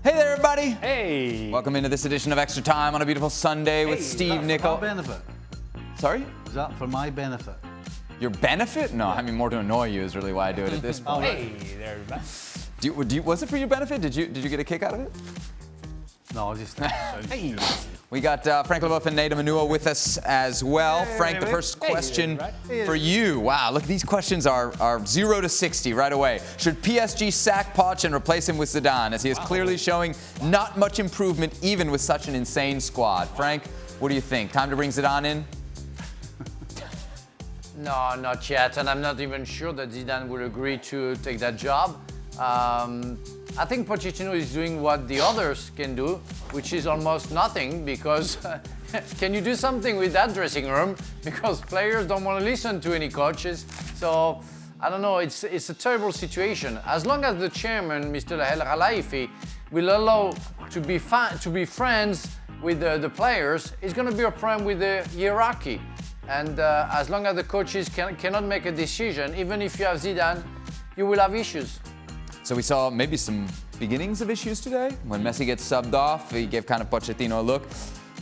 Hey there, everybody. Hey. Welcome into this edition of Extra Time on a beautiful Sunday with Steve Nicol. For my benefit? Sorry? Is that for my benefit? Your benefit? No, I mean more to annoy you is really why I do it at this point. Hey there, everybody. Was it for your benefit? Did you get a kick out of it? No, I just. Hey. We got Frank Leboeuf and Nathan Manua with us as well. Frank, the first question for you. Wow, look, these questions are 0 to 60 right away. Should PSG sack Poch and replace him with Zidane, as he is clearly showing not much improvement even with such an insane squad? Frank, what do you think? Time to bring Zidane in? No, not yet, and I'm not even sure that Zidane would agree to take that job. I think Pochettino is doing what the others can do, which is almost nothing, because can you do something with that dressing room? Because players don't want to listen to any coaches. So, I don't know, it's a terrible situation. As long as the chairman, Mr. El Khelaifi, will allow to be friends with the players, it's going to be a problem with the hierarchy. And as long as the coaches cannot make a decision, even if you have Zidane, you will have issues. So we saw maybe some beginnings of issues today. When Messi gets subbed off, he gave kind of Pochettino a look.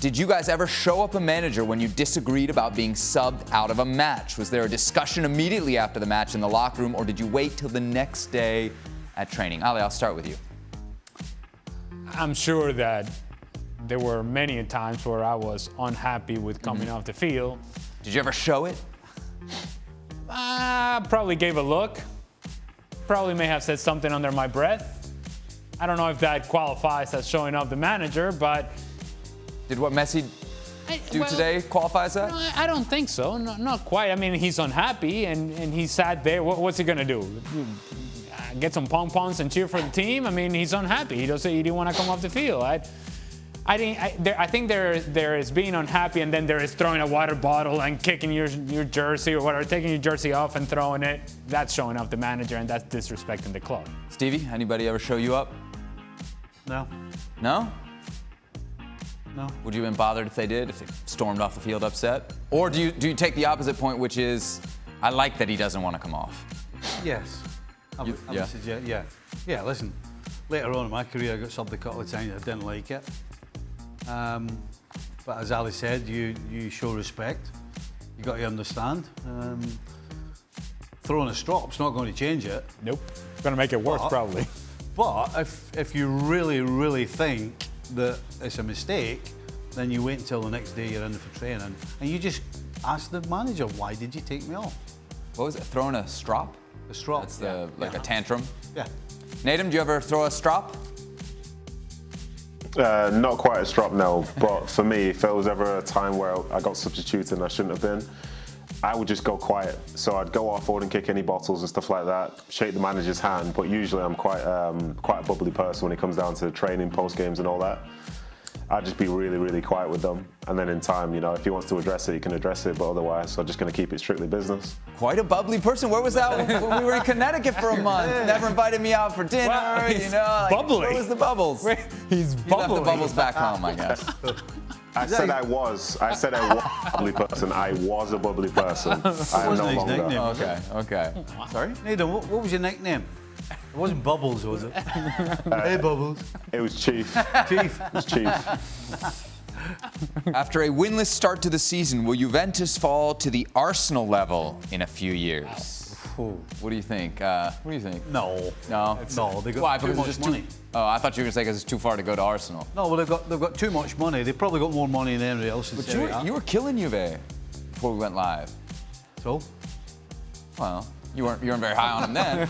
Did you guys ever show up a manager when you disagreed about being subbed out of a match? Was there a discussion immediately after the match in the locker room, or did you wait till the next day at training? Ali, I'll start with you. I'm sure that there were many times where I was unhappy with coming off the field. Did you ever show it? I probably gave a look. Probably may have said something under my breath. I don't know if that qualifies as showing off the manager, but... Did what Messi do today qualify as that? No, I don't think so. No, not quite. I mean, he's unhappy, and he sat there. What's he going to do? Get some pom-poms and cheer for the team? I mean, he's unhappy. He didn't want to come off the field. I think there is being unhappy, and then there is throwing a water bottle and kicking your jersey or whatever, taking your jersey off and throwing it. That's showing off the manager, and that's disrespecting the club. Stevie, anybody ever show you up? No. No? No. Would you have been bothered if they did, if they stormed off the field upset? Or do you take the opposite point, which is, I like that he doesn't want to come off? Yes. Yeah, listen, later on in my career I got subbed a couple of times. I didn't like it. But as Ali said, you show respect. You got to understand. Throwing a strop's not going to change it. Nope. It's going to make it worse, probably. But if you really, really think that it's a mistake, then you wait until the next day you're in for training and you just ask the manager, why did you take me off? What was it? Throwing a strop? A strop. That's a tantrum? Yeah. Nathan, do you ever throw a strop? Not quite a strop, no. But for me, if there was ever a time where I got substituted and I shouldn't have been, I would just go quiet. So I'd go off, wouldn't kick any bottles and stuff like that, shake the manager's hand. But usually I'm quite a bubbly person when it comes down to training, post games and all that. I'd just be really, really quiet with them. And then in time, if he wants to address it, he can address it. But otherwise, I'm just going to keep it strictly business. Quite a bubbly person. Where was that when we were in Connecticut for a month? Never invited me out for dinner. Well, bubbly. Where was the bubbles? He's You bubbly. left the bubbles back home, I guess. I said I was a bubbly person. I was a bubbly person. I am no longer. Okay. Sorry? Nathan, what was your nickname? It wasn't Bubbles, was it? Hey, Bubbles. It was Chief. Chief. It was Chief. After a winless start to the season, will Juventus fall to the Arsenal level in a few years? What do you think? No. No? No, they got Why? too Because much it's just money. Oh, I thought you were going to say because it's too far to go to Arsenal. No, well, they've got too much money. They've probably got more money than anybody else in But Serie A. you were killing Juve before we went live. So? Well, you weren't very high on him then.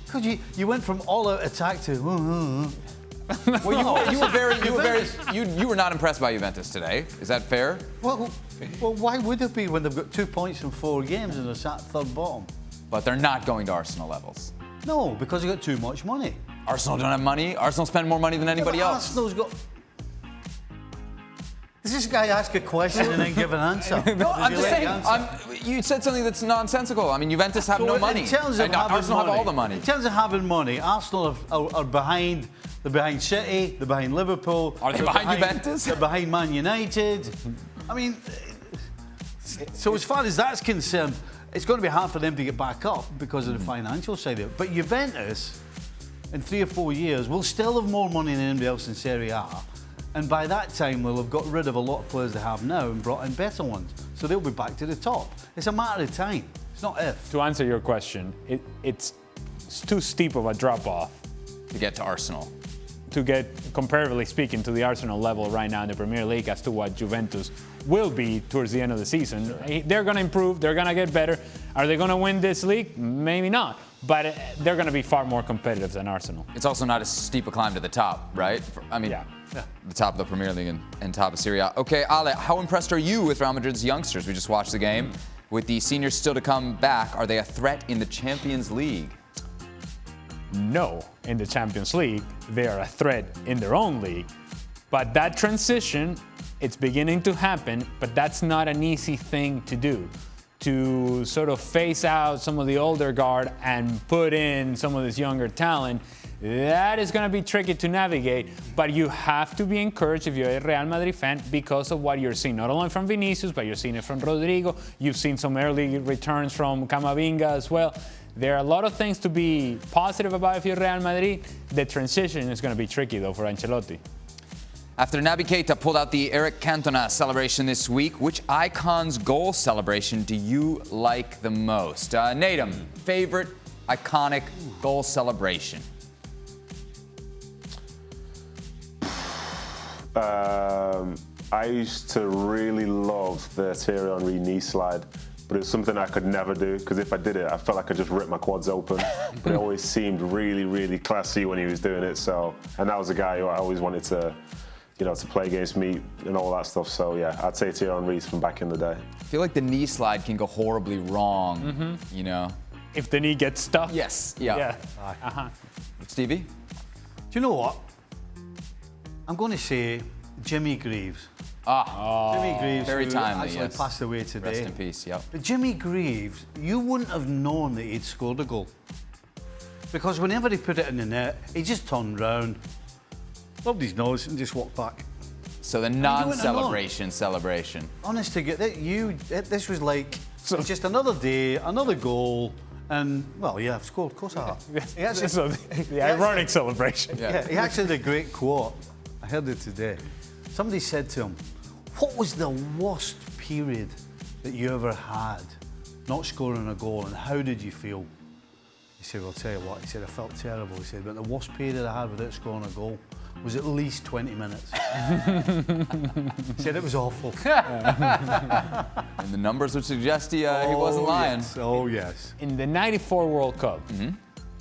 Because you went from all-out attack to... Well, you were not impressed by Juventus today. Is that fair? Well, why would it be when they've got 2 points in 4 games and they're sat third bottom? But they're not going to Arsenal levels. No, because they got too much money. Arsenal don't have money. Arsenal spend more money than anybody else. Arsenal's got... Does this guy ask a question and then give an answer? No, I'm just saying. You said something that's nonsensical. I mean, Juventus have no money. In terms of Arsenal have all the money. In terms of having money, Arsenal are behind. They're behind City. They're behind Liverpool. Are they behind Juventus? They're behind Man United. I mean, so as far as that's concerned, it's going to be hard for them to get back up because of the financial side of it. But Juventus, in 3 or 4 years, we'll still have more money than anybody else in Serie A. And by that time, we'll have got rid of a lot of players they have now and brought in better ones. So they'll be back to the top. It's a matter of time. It's not if. To answer your question, it's too steep of a drop-off To get to Arsenal. to get, comparatively speaking, to the Arsenal level right now in the Premier League as to what Juventus will be towards the end of the season. Sure. They're going to improve. They're going to get better. Are they going to win this league? Maybe not. But they're going to be far more competitive than Arsenal. It's also not as steep a climb to the top, right? I mean, the top of the Premier League and top of Serie A. Okay, Ale, how impressed are you with Real Madrid's youngsters? We just watched the game. With the seniors still to come back, are they a threat in the Champions League? No, in the Champions League. They are a threat in their own league. But that transition, it's beginning to happen, but that's not an easy thing to do. To sort of phase out some of the older guard and put in some of this younger talent, that is going to be tricky to navigate, but you have to be encouraged if you're a Real Madrid fan because of what you're seeing, not only from Vinicius, but you're seeing it from Rodrigo. You've seen some early returns from Camavinga as well. There are a lot of things to be positive about if you're Real Madrid. The transition is going to be tricky, though, for Ancelotti. After Naby Keita pulled out the Eric Cantona celebration this week, which icon's goal celebration do you like the most? Natum, favorite iconic goal celebration? I used to really love the Thierry Henry knee slide, but it was something I could never do because if I did it, I felt like I just ripped my quads open. But it always seemed really, really classy when he was doing it. So, and that was a guy who I always wanted to, you know, to play against me and all that stuff. So yeah, I'd say Thierry Henry from back in the day. I feel like the knee slide can go horribly wrong, you know? If the knee gets stuck? Yes, yeah. Stevie? Do you know what? I'm going to say Jimmy Greaves. Jimmy Greaves, very who timely, actually yes. passed away today. Rest in peace, yep. But Jimmy Greaves, you wouldn't have known that he'd scored a goal. Because whenever he put it in the net, he just turned round, rubbed his nose and just walked back. So the non-celebration celebration. Honest to God, this was like just another day, another goal, and, well, yeah, I've scored, of course I have. The ironic celebration. Yeah, he actually had a great quote. I heard it today. Somebody said to him, what was the worst period that you ever had not scoring a goal, and how did you feel? He said, well, I'll tell you what. He said, I felt terrible. He said, but the worst period I had without scoring a goal was at least 20 minutes. He said it was awful. And the numbers would suggest he wasn't lying. Yes. Oh, yes. In the 94 World Cup,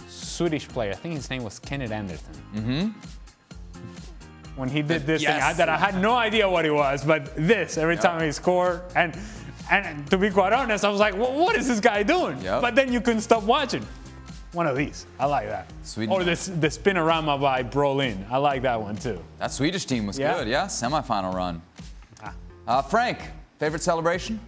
Swedish player, I think his name was Kenneth Anderson. When he did this thing, that I had no idea what he was, but this, every time he scored, and to be quite honest, I was like, well, what is this guy doing? But then you couldn't stop watching. One of these. I like that. Sweden. Or the Spinorama by Brolin. I like that one too. That Swedish team was good, yeah? Semi-final run. Frank, favorite celebration?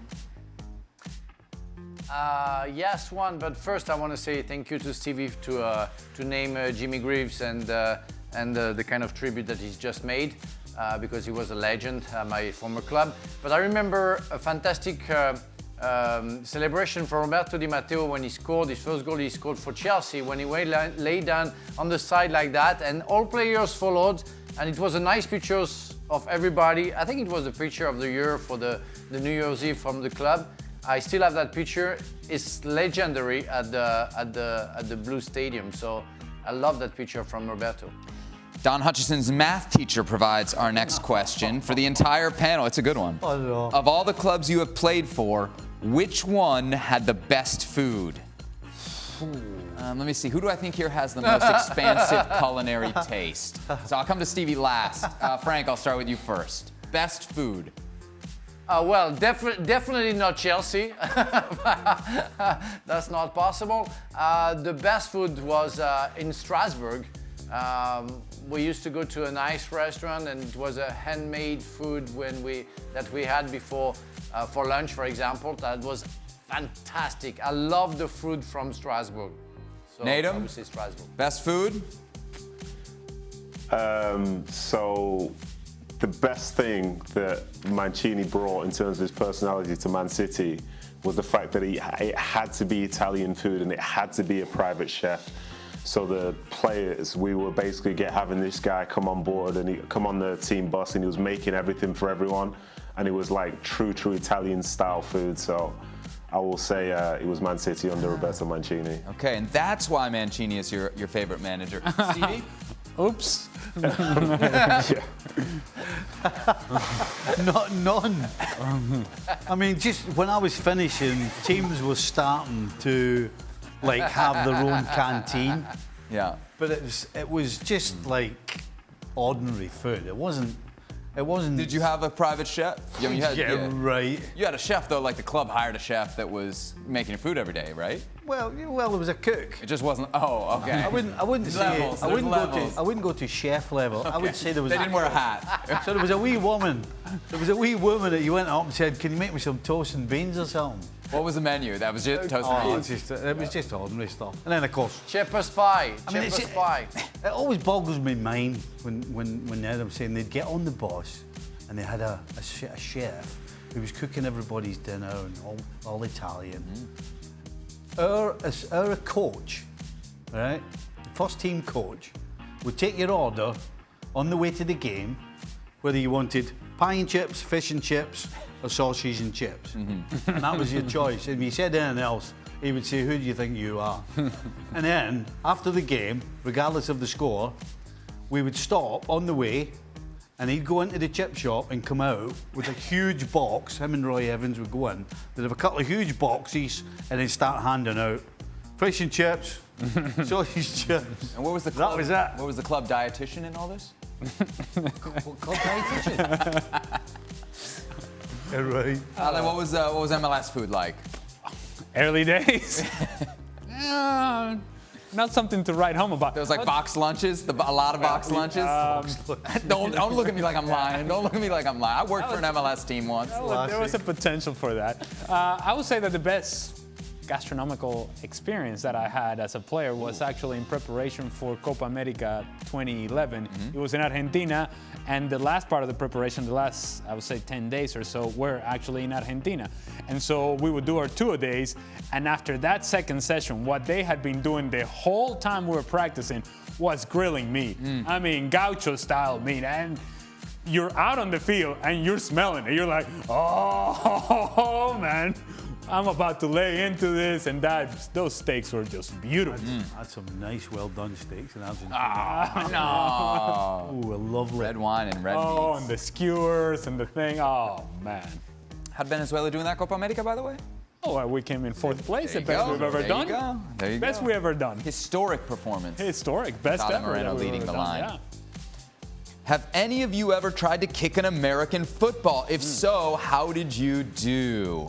Yes, one, but first I want to say thank you to Stevie to name Jimmy Greaves and the kind of tribute that he's just made because he was a legend at my former club. But I remember a fantastic celebration for Roberto Di Matteo when he scored his first goal he scored for Chelsea, when he lay down on the side like that, and all players followed, and it was a nice picture of everybody. I think it was the picture of the year for the New Year's Eve from the club. I still have that picture. It's legendary at the Blue Stadium, so I love that picture from Roberto. Don Hutchison's math teacher provides our next question for the entire panel. It's a good one. Oh, no. Of all the clubs you have played for, which one had the best food? Let me see. Who do I think here has the most expansive culinary taste? So I'll come to Stevie last. Frank, I'll start with you first. Best food. Well, definitely not Chelsea. That's not possible. The best food was in Strasbourg. We used to go to a nice restaurant, and it was a handmade food that we had before for lunch, for example. That was fantastic. I love the food from Strasbourg. So Natum, I would say Strasbourg. Best food? So the best thing that Mancini brought in terms of his personality to Man City was the fact that it had to be Italian food and it had to be a private chef. So the players, we were basically having this guy come on board and he come on the team bus, and he was making everything for everyone, and it was like true Italian style food. So I will say it was Man City under Roberto Mancini. Okay, and that's why Mancini is your favorite manager. Stevie? Oops. None. I mean, just when I was finishing, teams were starting to like have their own canteen. Yeah. But it was just like ordinary food. It wasn't. Did you have a private chef? I mean, Right. You had a chef though, like the club hired a chef that was making your food every day, right? Well, there was a cook. It just wasn't. Oh, okay. I wouldn't say. Levels, I wouldn't levels. I wouldn't go to chef level. I would say there was. They didn't wear a hat. So there was a wee woman. There was a wee woman that you went up and said, "Can you make me some toast and beans or something?" What was the menu? That was just toast and beans. It was just ordinary stuff. And then of course, Shepherd's pie. it's- Shepherd's pie. it always boggles my mind when they're saying they'd get on the bus and they had a chef who was cooking everybody's dinner and all Italian. Our coach, right, first team coach, would take your order on the way to the game, whether you wanted pie and chips, fish and chips, or sausage and chips. And that was your choice. If you said anything else, he would say, "Who do you think you are?" And then, after the game, regardless of the score, we would stop on the way, and he'd go into the chip shop and come out with a huge box. Him and Roy Evans would go in. They'd have a couple of huge boxes and then start handing out fish and chips, sausage chips. And what was the club? That was it. What was the club dietitian in all this? Club dietitian. Yeah, right. Alan, what was MLS food like? Early days. Not something to write home about. There was like box lunches, a lot of box lunches. Don't look at me like I'm lying. Don't look at me like I'm lying. I worked for an MLS team once. There was a potential for that. I would say that the best gastronomical experience that I had as a player was actually in preparation for Copa America 2011. It was in Argentina, and the last part of the preparation, the last, I would say 10 days or so, were actually in Argentina. And so we would do our 2 days, and after that second session, what they had been doing the whole time we were practicing was grilling meat. I mean, gaucho style meat. And you're out on the field and you're smelling it. You're like, oh man, I'm about to lay into this, and those steaks were just beautiful. Had some nice, well-done steaks in Argentina. No. Ooh, lovely. Red wine and red Oh, meats. and the skewers and the thing. Oh man. How'd Venezuela do in that Copa America, by the way? Oh, well, we came in 4th place. There The you best go. we've ever There done. you go. There you Best go. we ever done. Historic performance. Historic. Best Tyler ever. Moreno that we've leading ever the done, line. Yeah. Have any of you ever tried to kick an American football? If so, how did you do?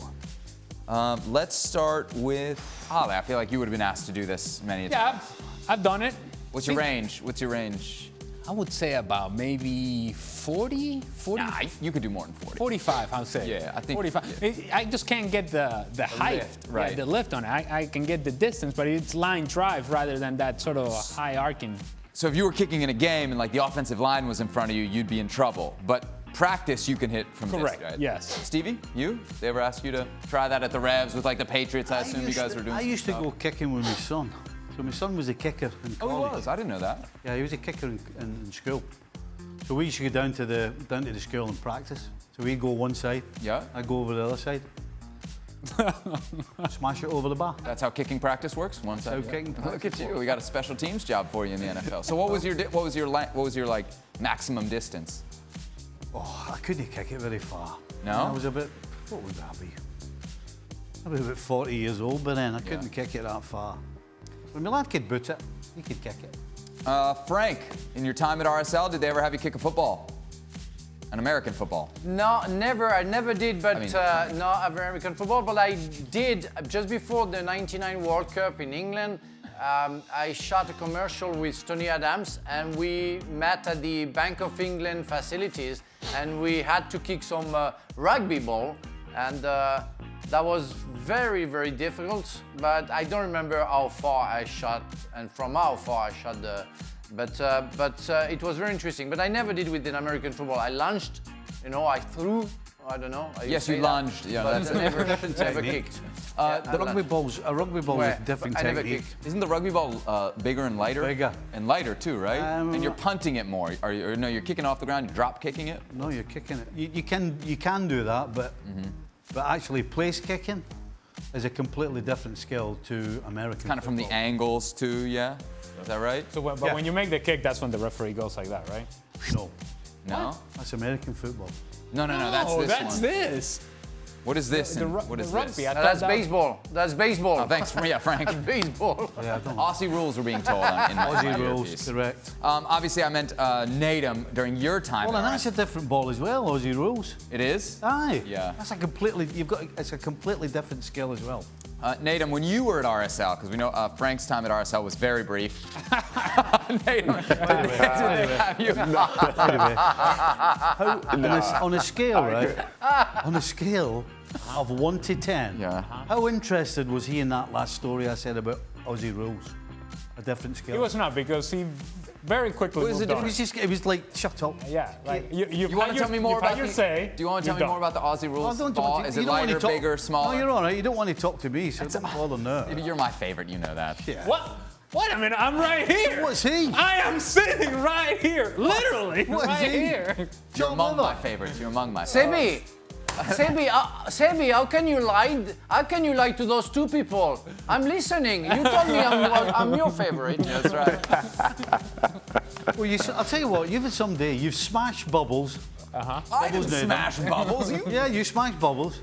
Let's start with Ali. I feel like you would have been asked to do this many times. Yeah, I've done it. What's your range? What's your range? I would say about maybe 40. Nah, you could do more than 40. 45, I would say. Yeah, I think- 45. I just can't get the height, lift, right. the lift on it. I can get the distance, but it's line drive rather than that sort of high arcing. So if you were kicking in a game and like the offensive line was in front of you, you'd be in trouble. But practice, you can hit from Correct, this, right? yes. Stevie, you? They ever ask you to try that at the Revs with like the Patriots? I assume you guys were doing I some used to stuff. go kicking with my son. So my son was a kicker in Oh, college. he was? I didn't know that. Yeah, he was a kicker in school. So we used to go down to the school and practice. So we'd go one side. Yeah. I'd go over the other side. Smash it over the bar. That's how kicking practice works. One side. how kicking Look at practice you. We got a special teams job for you in the NFL. So what was your like maximum distance? Oh, I couldn't kick it very far. No? I was what would that be? I was about 40 years old, but then I couldn't kick it that far. When my lad could boot it, he could kick it. Frank, in your time at RSL, did they ever have you kick a football? An American football? No, never. I never did, but I mean- not American football. But I did just before the '99 World Cup in England. I shot a commercial with Tony Adams, and we met at the Bank of England facilities, and we had to kick some rugby ball, and that was very, very difficult. But I don't remember how far I shot and from how far I shot the. But it was very interesting. But I never did with an American football. I launched, I threw I don't know. Yes, you lunged. Yeah, But that's never, Different never technique. kicked. A rugby ball Where? with different I never technique. kicked. Isn't the rugby ball bigger and lighter? Bigger. And lighter too, right? And you're punting it more. Or no, you're kicking off the ground, you're drop kicking it? No, you're kicking it. You can do that, but actually place kicking is a completely different skill to American. Kind of from the football. angles too, yeah? Is that right? So, but Yeah. when you make the kick, that's when the referee goes like that, right? No, No? that's American football. No, that's Oh, this that's one. this. What is this? The what is rugby. this? I No, thought that's that- baseball. That's baseball. Oh, thanks, yeah, Frank. That's baseball. Yeah, I don't. Aussie rules were being told in my Aussie rules, earpiece. correct. Obviously, I meant Natum during your time. Well, and at that's a different ball as well. Aussie rules. It is? Aye. Yeah. That's a completely different skill as well. Natum, when you were at RSL, because we know Frank's time at RSL was very brief. Natum, have you? Anyway, on a scale, right? On a scale of 1 to 10, Yeah. how interested was he in that last story I said about Aussie rules? A different skill. He was not, because he very quickly What is moved it on. It was like, shut up. Yeah, like you You want to tell me more about your say. Do you want to tell me more about the Aussie rules? don't Ball? want to- Is you it don't want to lighter, talk- bigger, smaller? No, you're all right. You don't want to talk to me, so don't bother now. You're my favorite, you know that. Yeah. What? Wait a minute, I'm right here. What's he? I am sitting right here, literally What is right he? here. You're John among Miller. my favorites. You're among my favorites. Sebi, how can you lie? How can you lie to those two people? I'm listening. You told me I'm your favorite. That's right. Well, I'll tell you what. You've had some day. You've smashed Bubbles. I didn't Natum. smash bubbles. You Yeah, you smashed Bubbles.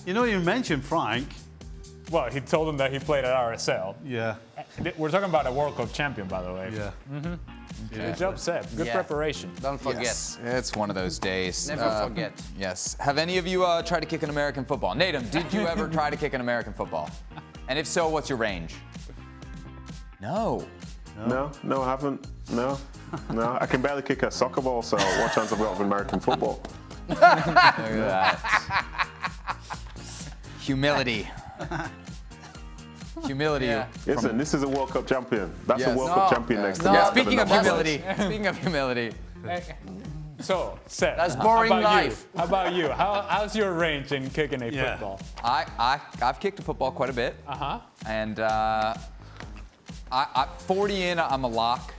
You know, you mentioned Frank. Well, he told him that he played at RSL. Yeah. We're talking about a World Cup champion, by the way. Yeah. Good job, Seb. Good Yeah. preparation. Don't forget. Yes, it's one of those days. Never forget. Yes. Have any of you tried to kick an American football? Natum, did you ever try to kick an American football? And if so, what's your range? No. No, I haven't. No. I can barely kick a soccer ball, so what chance have I got of American football? Look at that. Humility. Humility. Yeah. Listen, this is a World Cup champion. That's Yes. a World No. Cup champion next to No. me. Yeah, That's speaking of another humility. Speaking of humility. So, Seb, That's boring how about life. You? How about you? How's your range in kicking a Yeah. football? I've kicked a football quite a bit. And 40 in, I'm a lock.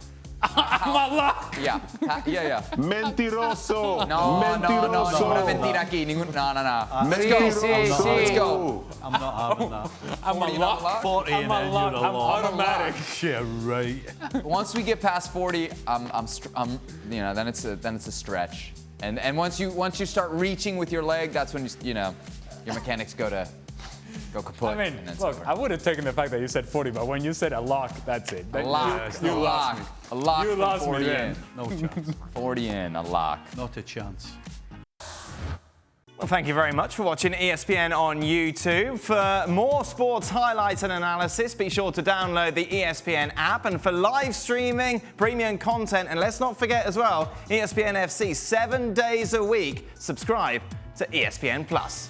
I'm a lock. Yeah. Yeah. Mentiroso! No, Mentiroso! Ninguna mentira aquí. No. Mentiroso! Let's go. I'm not having that. I'm a 40 and I'm a lock. lock? 40 I'm and a then lock. you're a I'm lock. automatic. Yeah, right. Once we get past 40, I'm then it's a stretch. And once you start reaching with your leg, that's when your mechanics go kaput. I mean, and it's look, over. I would have taken the fact that you said 40, but when you said a lock, that's it. A lock. You A lost lock. me. A lock. You from lost me 40 then. in. No chance. 40 in. A lock. Not a chance. Well, thank you very much for watching ESPN on YouTube. For more sports highlights and analysis, be sure to download the ESPN app. And for live streaming, premium content, and let's not forget as well, ESPN FC 7 days a week. Subscribe to ESPN Plus.